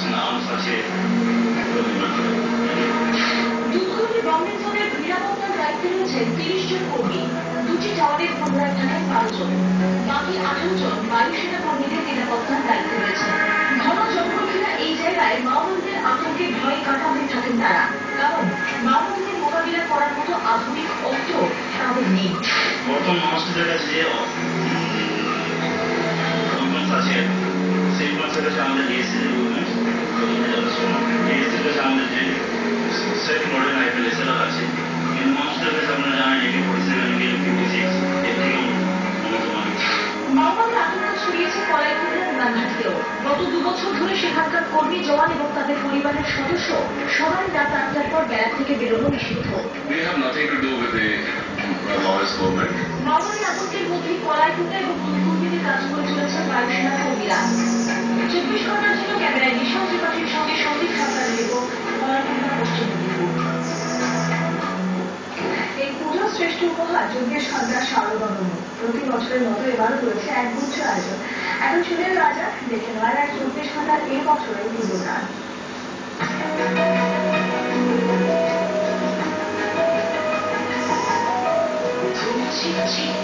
nahm solche দুধকলি বন্ধের জন্য নিরাপত্তার দায়িত্বে রয়েছেন ৩০ জন কর্মী, দুটি টাওয়ারে ১৫ জনের ১২ জন, বাকি ১৮ জন বায়ুসেনা কর্মীদের নিরাপত্তার দায়িত্বে রয়েছেন। ঘন জঙ্গল ঘেরা এই জায়গায় মাওবাদীদের আতঙ্কে ভয় কাটা হয়ে থাকেন তারা, কারণ মাওবাদীদের মোকাবিলা করার মতো আধুনিক অস্ত্র তাদের নেই। বর্তমান মানুষদের কাছে যে আছে সেই কাছে আমাদের ডিএসসি যে ডিএসসির কাছে আমাদের যে সেফ মডেল রাইফেল এছাড়া আছে, কিন্তু মানুষদের কাছে আপনারা জানেন AK-47 AK-56 এর থেকে উন্নত মানের। মাওবাদী আতঙ্ক ছড়িয়েছে কলাইকুণ্ডা উড়ানঘাটিতেও। গত ২ বছর ধরে সেখানকার কর্মী জওয়ান এবং তাদের পরিবারের সদস্য সবাই রাত ৮টার পর ব্যারাক থেকে বেরোনো নিষিদ্ধ। মাওবাদী আতঙ্কের মধ্যে কলাইকুণ্ডা এবং দুধকুন্ডিতে কাজ করে চলেছে বায়ুসেনা কর্মীরা। ২৪ ঘন্টার জন্য ক্যামেরায় নিশান ত্রিপাঠীর সঙ্গে সন্দীপ সরকারের রিপোর্ট, কলাইকুণ্ডা, পশ্চিম মেদিনীপুর। এই পুজোর শ্রেষ্ঠ উপহার যজ্ঞের সন্ধ্যা সারবন্ধন। প্রতি বছরের মতো এবারও রয়েছে একগুচ্ছ আয়োজন। এখন শুনে রাজা দেখে নেওয়া এক যজ্ঞের সন্ধ্যার এই বছরের পুজো গান। ঝিকঝিক